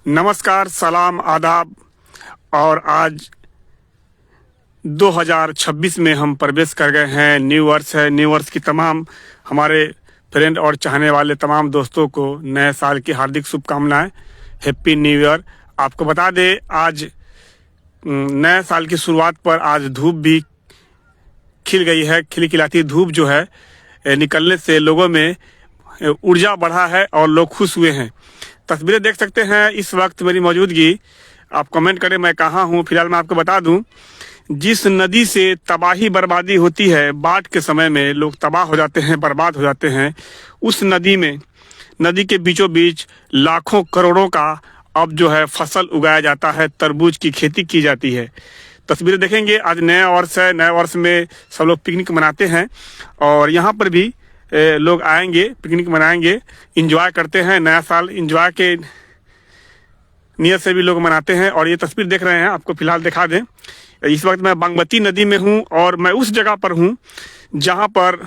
नमस्कार, सलाम, आदाब। और आज 2026 में हम प्रवेश कर गए हैं। न्यू वर्ष है। न्यू वर्ष की तमाम हमारे फ्रेंड और चाहने वाले तमाम दोस्तों को नए साल की हार्दिक शुभकामनाएं। Happy new year. आपको बता दें, आज नए साल की शुरुआत पर आज धूप भी खिल गई है। खिलखिलाती धूप जो है निकलने से लोगों में ऊर्जा बढ़ा है और लोग खुश हुए हैं। तस्वीरें देख सकते हैं इस वक्त मेरी मौजूदगी। आप कमेंट करें मैं कहाँ हूँ। फिलहाल मैं आपको बता दूं, जिस नदी से तबाही बर्बादी होती है, बाढ़ के समय में लोग तबाह हो जाते हैं, बर्बाद हो जाते हैं, उस नदी के बीचों बीच लाखों करोड़ों का अब जो है फसल उगाया जाता है। तरबूज की खेती की जाती है। तस्वीरें देखेंगे। आज नया वर्ष है। नए वर्ष में सब लोग पिकनिक मनाते हैं और यहाँ पर भी लोग आएंगे, पिकनिक मनाएंगे, इंजॉय करते हैं। नया साल इंजॉय के नियत से भी लोग मनाते हैं। और ये तस्वीर देख रहे हैं, आपको फिलहाल दिखा दें, इस वक्त मैं बागमती नदी में हूँ और मैं उस जगह पर हूँ जहाँ पर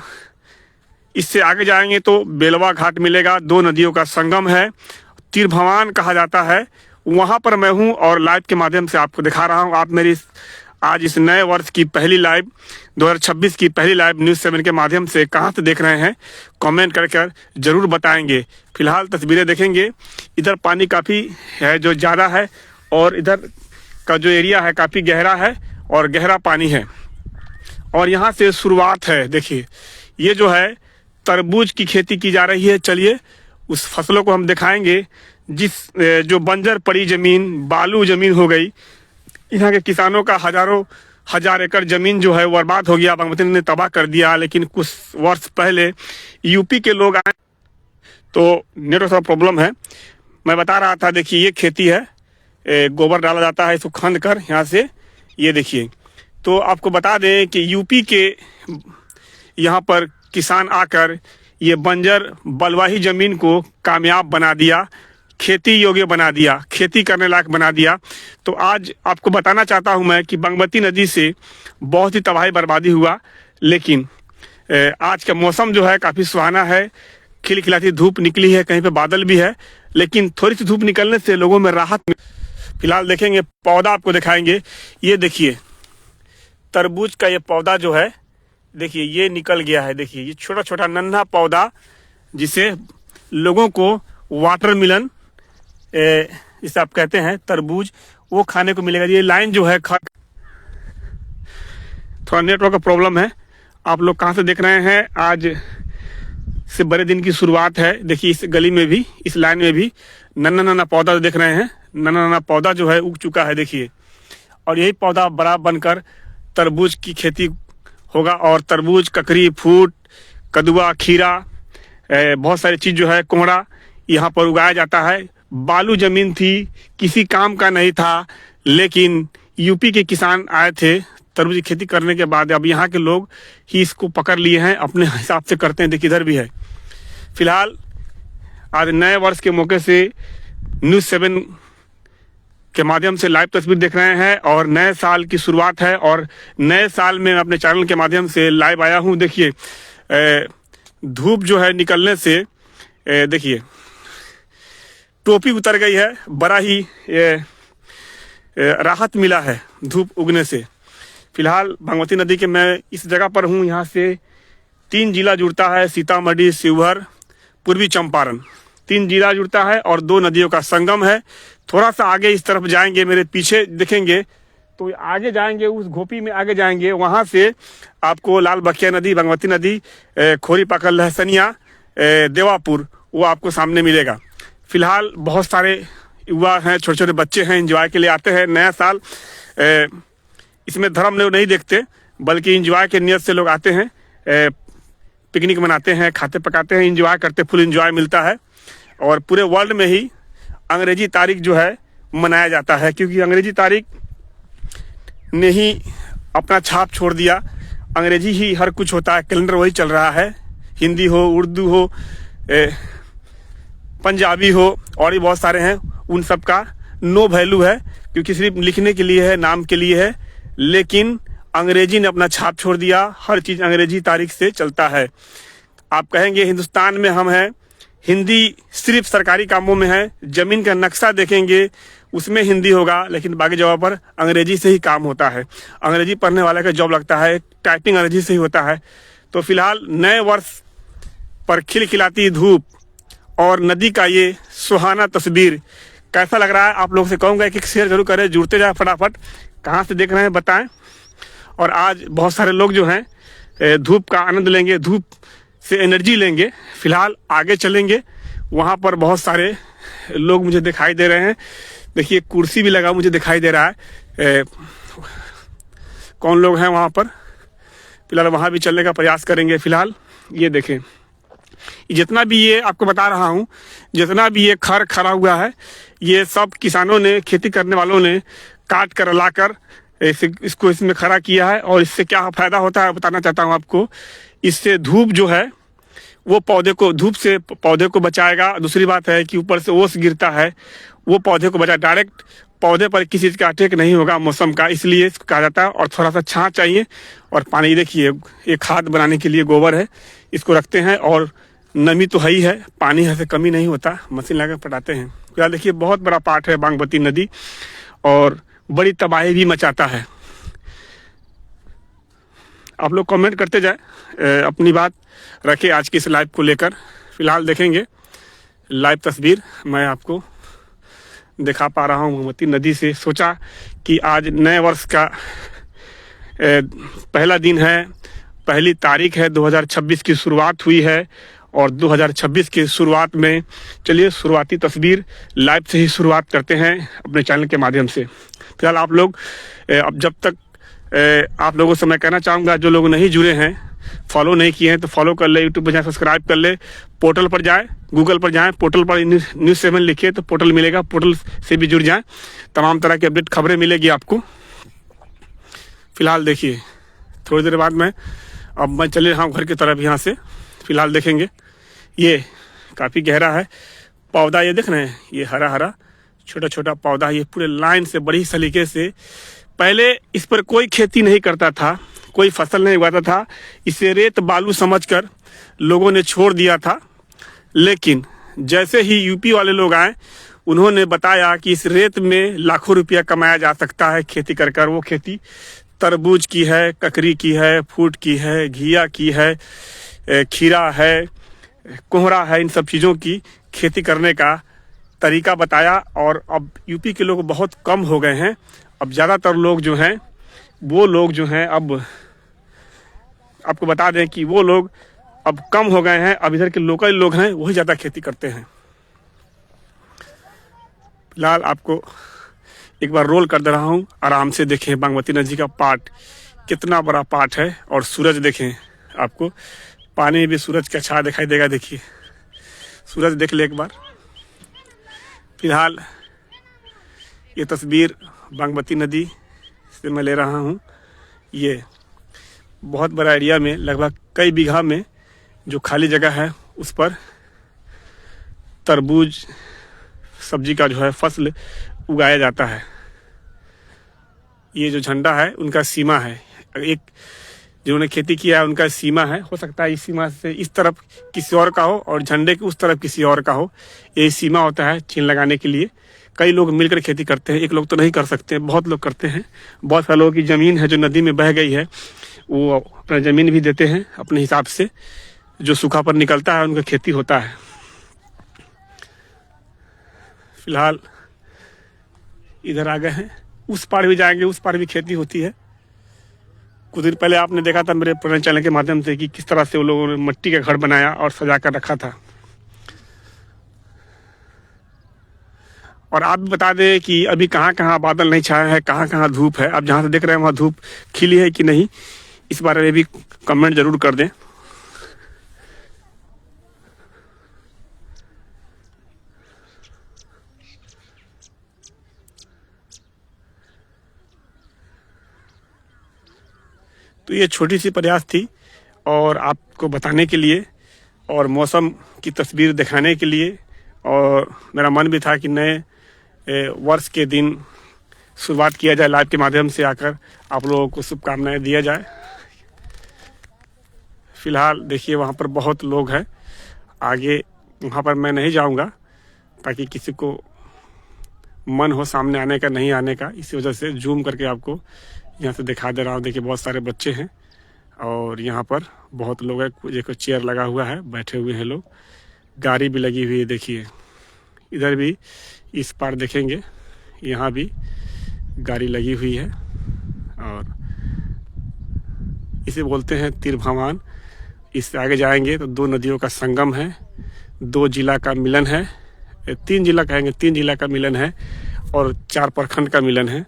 इससे आगे जाएंगे तो बेलवा घाट मिलेगा। दो नदियों का संगम है, तीरभवान कहा जाता है। वहाँ पर मैं हूँ और लाइव के माध्यम से आपको दिखा रहा हूँ। आप मेरी आज इस नए वर्ष की पहली लाइव, 2026 की पहली लाइव न्यूज़ 7 के माध्यम से कहाँ से देख रहे हैं, कमेंट कर जरूर बताएंगे। फिलहाल तस्वीरें देखेंगे। इधर पानी काफ़ी है जो ज़्यादा है और इधर का जो एरिया है काफ़ी गहरा है और गहरा पानी है। और यहाँ से शुरुआत है। देखिए, ये जो है तरबूज की खेती की जा रही है। चलिए उस फसलों को हम दिखाएंगे जो बंजर पड़ी ज़मीन, बालू ज़मीन हो गई। यहाँ के किसानों का हजार एकड़ ज़मीन जो है बर्बाद हो गया, बागमती ने तबाह कर दिया। लेकिन कुछ वर्ष पहले यूपी के लोग आए तो नेटवर्क का प्रॉब्लम है। मैं बता रहा था, देखिए ये खेती है, गोबर डाला जाता है इसको खंद कर यहाँ से। ये देखिए, तो आपको बता दें कि यूपी के यहाँ पर किसान आकर ये बंजर बलुआही ज़मीन को कामयाब बना दिया, खेती योग्य बना दिया, खेती करने लायक बना दिया। तो आज आपको बताना चाहता हूं मैं कि बागमती नदी से बहुत ही तबाही बर्बादी हुआ। लेकिन आज का मौसम जो है काफ़ी सुहाना है। खिलखिलाती धूप निकली है, कहीं पे बादल भी है, लेकिन थोड़ी सी धूप निकलने से लोगों में राहत। फिलहाल देखेंगे, पौधा आपको दिखाएंगे। ये देखिए तरबूज का ये पौधा जो है, देखिए ये निकल गया है। देखिए ये छोटा छोटा नन्हा पौधा जिसे लोगों को वाटरमेलन जिसे आप कहते हैं तरबूज, वो खाने को मिलेगा। ये लाइन जो है थोड़ा नेटवर्क का प्रॉब्लम है। आप लोग कहाँ से देख रहे हैं, आज से बड़े दिन की शुरुआत है। देखिए इस गली में भी, इस लाइन में भी नन्ना नन्ना पौधा देख रहे हैं। नन्ना नन्ना पौधा जो है उग चुका है, देखिए। और यही पौधा बड़ा बनकर तरबूज की खेती होगा। और तरबूज, ककड़ी, फूट, कदुआ, खीरा, बहुत सारी चीज़ जो है, कोहड़ा, यहाँ पर उगाया जाता है। बालू ज़मीन थी, किसी काम का नहीं था, लेकिन यूपी के किसान आए थे तरबूज की खेती करने के बाद। अब यहाँ के लोग ही इसको पकड़ लिए हैं, अपने हिसाब से करते हैं। देखिए इधर भी है। फिलहाल आज नए वर्ष के मौके से न्यूज़ 7 के माध्यम से लाइव तस्वीर देख रहे हैं और नए साल की शुरुआत है। और नए साल में अपने चैनल के माध्यम से लाइव आया हूँ। देखिए धूप जो है निकलने से, देखिए टोपी उतर गई है। बड़ा ही राहत मिला है धूप उगने से। फिलहाल बागमती नदी के मैं इस जगह पर हूँ। यहाँ से 3 जिला जुड़ता है, सीतामढ़ी, शिवहर, पूर्वी चंपारण, 3 जिला जुड़ता है और 2 नदियों का संगम है। थोड़ा सा आगे इस तरफ जाएंगे, मेरे पीछे देखेंगे तो आगे जाएंगे, उस घोपी में आगे जाएंगे, वहाँ से आपको लाल बखिया नदी, बागमती नदी, खोरी पाकल, लहसनिया, देवापुर, वो आपको सामने मिलेगा। फिलहाल बहुत सारे युवा हैं, छोटे छोटे बच्चे हैं, एंजॉय के लिए आते हैं। नया साल इसमें धर्म लोग नहीं देखते, बल्कि एंजॉय के नियत से लोग आते हैं, पिकनिक मनाते हैं, खाते पकाते हैं, एंजॉय करते, फुल एंजॉय मिलता है। और पूरे वर्ल्ड में ही अंग्रेजी तारीख जो है मनाया जाता है, क्योंकि अंग्रेजी तारीख ने ही अपना छाप छोड़ दिया। अंग्रेजी ही हर कुछ होता है, कैलेंडर वही चल रहा है। हिंदी हो, उर्दू हो, पंजाबी हो, और भी बहुत सारे हैं, उन सब का नो वैल्यू है, क्योंकि सिर्फ लिखने के लिए है, नाम के लिए है। लेकिन अंग्रेजी ने अपना छाप छोड़ दिया, हर चीज़ अंग्रेजी तारीख से चलता है। आप कहेंगे हिंदुस्तान में हम हैं, हिंदी सिर्फ सरकारी कामों में है। जमीन का नक्शा देखेंगे उसमें हिंदी होगा, लेकिन बाकी जगह पर अंग्रेजी से ही काम होता है। अंग्रेजी पढ़ने वाले का जॉब लगता है, टाइपिंग अंग्रेजी से ही होता है। तो फिलहाल नए वर्ष पर खिलखिलाती धूप और नदी का ये सुहाना तस्वीर कैसा लग रहा है आप लोगों से कहूँगा कि शेयर जरूर करें, जुड़ते जाए फटाफट। कहाँ से देख रहे हैं बताएं। और आज बहुत सारे लोग जो हैं धूप का आनंद लेंगे, धूप से एनर्जी लेंगे। फिलहाल आगे चलेंगे, वहाँ पर बहुत सारे लोग मुझे दिखाई दे रहे हैं। देखिए कुर्सी भी लगा मुझे दिखाई दे रहा है। कौन लोग हैं वहाँ पर, फिलहाल वहाँ भी चलने का प्रयास करेंगे। फिलहाल ये देखें, जितना भी ये आपको बता रहा हूँ, जितना भी ये खर खरा हुआ है, ये सब किसानों ने, खेती करने वालों ने काट कर लाकर इसको इसमें खड़ा किया है। और इससे क्या फायदा होता है बताना चाहता हूँ आपको। इससे धूप जो है वो पौधे को, धूप से पौधे को बचाएगा। दूसरी बात है कि ऊपर से ओस गिरता है, वो पौधे को बचा, डायरेक्ट पौधे पर किसी चीज़ का अटैक नहीं होगा मौसम का, इसलिए इसको कहा जाता है। और थोड़ा सा छां चाहिए और पानी। देखिए ये खाद बनाने के लिए गोबर है, इसको रखते हैं। और नमी तो है ही है, पानी है से कमी नहीं होता, मशीन लगा पटाते हैं। फिलहाल देखिए बहुत बड़ा पार्ट है बागमती नदी और बड़ी तबाही भी मचाता है। आप लोग कमेंट करते जाए, अपनी बात रखें आज की इस लाइव को लेकर। फिलहाल देखेंगे लाइव तस्वीर मैं आपको दिखा पा रहा हूँ बागमती नदी से। सोचा कि आज नए वर्ष का पहला दिन है, पहली तारीख है, 2026 की शुरुआत हुई है। और 2026 की शुरुआत में चलिए शुरुआती तस्वीर लाइव से ही शुरुआत करते हैं अपने चैनल के माध्यम से। फिलहाल आप लोग अब जब तक आप लोगों से मैं कहना चाहूँगा, जो लोग नहीं जुड़े हैं, फॉलो नहीं किए हैं तो फॉलो कर ले, यूट्यूब पर जाए सब्सक्राइब कर ले, पोर्टल पर जाए, गूगल पर जाएं, पोर्टल पर न्यूज़ 7 लिखिए तो पोर्टल मिलेगा, पोर्टल से भी जुड़ जाएं, तमाम तरह की अपडेट खबरें मिलेगी आपको। फिलहाल देखिए थोड़ी देर बाद मैं चले रहा हूँ घर की तरफ यहाँ से। फिलहाल देखेंगे ये काफ़ी गहरा है पौधा, ये देख रहे हैं, ये हरा हरा छोटा छोटा पौधा, ये पूरे लाइन से बड़ी सलीके से। पहले इस पर कोई खेती नहीं करता था, कोई फसल नहीं उगाता था, इसे रेत बालू समझकर लोगों ने छोड़ दिया था। लेकिन जैसे ही यूपी वाले लोग आए, उन्होंने बताया कि इस रेत में लाखों रुपया कमाया जा सकता है खेती कर कर। वो खेती तरबूज की है, ककड़ी की है, फूट की है, घिया की है, खीरा है, कोहरा है, इन सब चीज़ों की खेती करने का तरीका बताया। और अब यूपी के लोग बहुत कम हो गए हैं। अब ज़्यादातर लोग जो हैं, वो लोग जो हैं, अब आपको बता दें कि वो लोग अब कम हो गए हैं। अब इधर के लोकल लोग हैं वही ज़्यादा खेती करते हैं। फिलहाल आपको एक बार रोल कर दे रहा हूँ, आराम से देखें बागमती नदी का पार्ट कितना बड़ा पार्ट है। और सूरज देखें, आपको पानी में भी सूरज का छाया दिखाई देगा। देखिए सूरज देख ले एक बार। फिलहाल ये तस्वीर बागमती नदी से मैं ले रहा हूँ। ये बहुत बड़ा एरिया में, लगभग कई बीघा में जो खाली जगह है उस पर तरबूज सब्जी का जो है फसल उगाया जाता है। ये जो झंडा है उनका सीमा है, एक जिन्होंने खेती किया है उनका सीमा है। हो सकता है इस सीमा से इस तरफ किसी और का हो और झंडे के उस तरफ किसी और का हो। ये सीमा होता है चिन्ह लगाने के लिए। कई लोग मिलकर खेती करते हैं, एक लोग तो नहीं कर सकते, बहुत लोग करते हैं। बहुत सारे लोगों की ज़मीन है जो नदी में बह गई है, वो अपना ज़मीन भी देते हैं अपने हिसाब से। जो सूखा पर निकलता है उनका खेती होता है। फिलहाल इधर आ गए हैं, उस पार भी जाएंगे, उस पार भी खेती होती है। कुछ दिन पहले आपने देखा था मेरे पुराने चैनल के माध्यम से कि किस तरह से वो लोगों ने मिट्टी का घर बनाया और सजा कर रखा था। और आप भी बता दें कि अभी कहाँ कहाँ बादल नहीं छाया है, कहाँ कहाँ धूप है। आप जहाँ से देख रहे हैं वहाँ धूप खिली है कि नहीं, इस बारे में भी कमेंट जरूर कर दें। तो ये छोटी सी प्रयास थी और आपको बताने के लिए और मौसम की तस्वीर दिखाने के लिए। और मेरा मन भी था कि नए वर्ष के दिन शुरुआत किया जाए, लाइव के माध्यम से आकर आप लोगों को शुभकामनाएं दिया जाए। फिलहाल देखिए वहाँ पर बहुत लोग हैं, आगे वहाँ पर मैं नहीं जाऊँगा ताकि किसी को मन हो सामने आने का नहीं आने का, इसी वजह से जूम करके आपको यहाँ से दिखा दे रहा हूँ। देखिए बहुत सारे बच्चे हैं और यहाँ पर बहुत लोग हैं। देखो चेयर लगा हुआ है, बैठे हुए हैं लोग, गाड़ी भी लगी हुई है। देखिए इधर भी इस पार देखेंगे, यहाँ भी गाड़ी लगी हुई है और इसे बोलते हैं तीरभवान। इससे आगे जाएंगे तो दो नदियों का संगम है, दो जिला का मिलन है, 3 जिला कहेंगे, 3 जिला का मिलन है और 4 प्रखंड का मिलन है।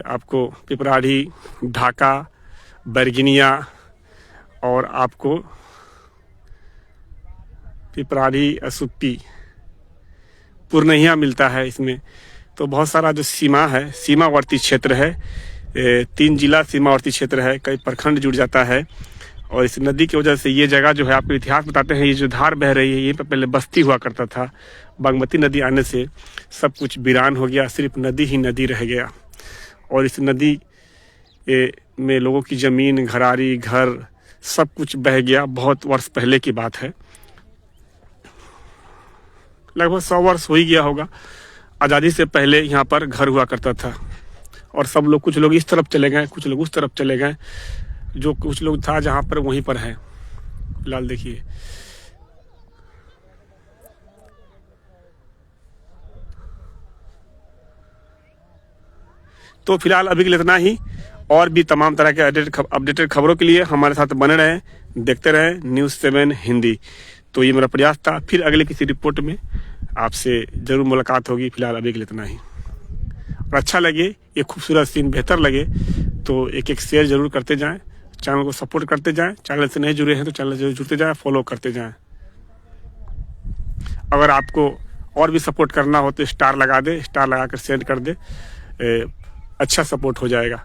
आपको पिपराड़ी, ढाका, बरगिनिया और आपको पिपराड़ी, असुप्पी, पूर्णिया मिलता है इसमें। तो बहुत सारा जो सीमा है, सीमावर्ती क्षेत्र है, 3 जिला सीमावर्ती क्षेत्र है, कई प्रखंड जुड़ जाता है। और इस नदी की वजह से ये जगह जो है, आपको इतिहास बताते हैं, ये जो धार बह रही है, ये पर पहले बस्ती हुआ करता था। बागमती नदी आने से सब कुछ वीरान हो गया, सिर्फ नदी ही नदी रह गया। और इस नदी में लोगों की ज़मीन, घरारी, घर सब कुछ बह गया। बहुत वर्ष पहले की बात है, लगभग 100 वर्ष हो ही गया होगा। आज़ादी से पहले यहाँ पर घर हुआ करता था और सब लोग, कुछ लोग इस तरफ चले गए, कुछ लोग उस तरफ चले गए। जो कुछ लोग था जहाँ पर वहीं पर है फिलहाल। देखिए तो फिलहाल अभी के लिए इतना ही। और भी तमाम तरह के अपडेटेड खबरों के लिए हमारे साथ बने रहें, देखते रहें न्यूज़ 7 हिंदी। तो ये मेरा प्रयास था, फिर अगले किसी रिपोर्ट में आपसे ज़रूर मुलाकात होगी। फिलहाल अभी के लिए इतना ही। और अच्छा लगे, ये खूबसूरत सीन बेहतर लगे तो एक शेयर ज़रूर करते जाएं, चैनल को सपोर्ट करते जाएं। चैनल से नहीं जुड़े हैं तो चैनल से जुड़ते जाएं, फॉलो करते जाएं। अगर आपको और भी सपोर्ट करना हो तो स्टार लगा दे, स्टार लगा कर सेंड कर दे, अच्छा सपोर्ट हो जाएगा।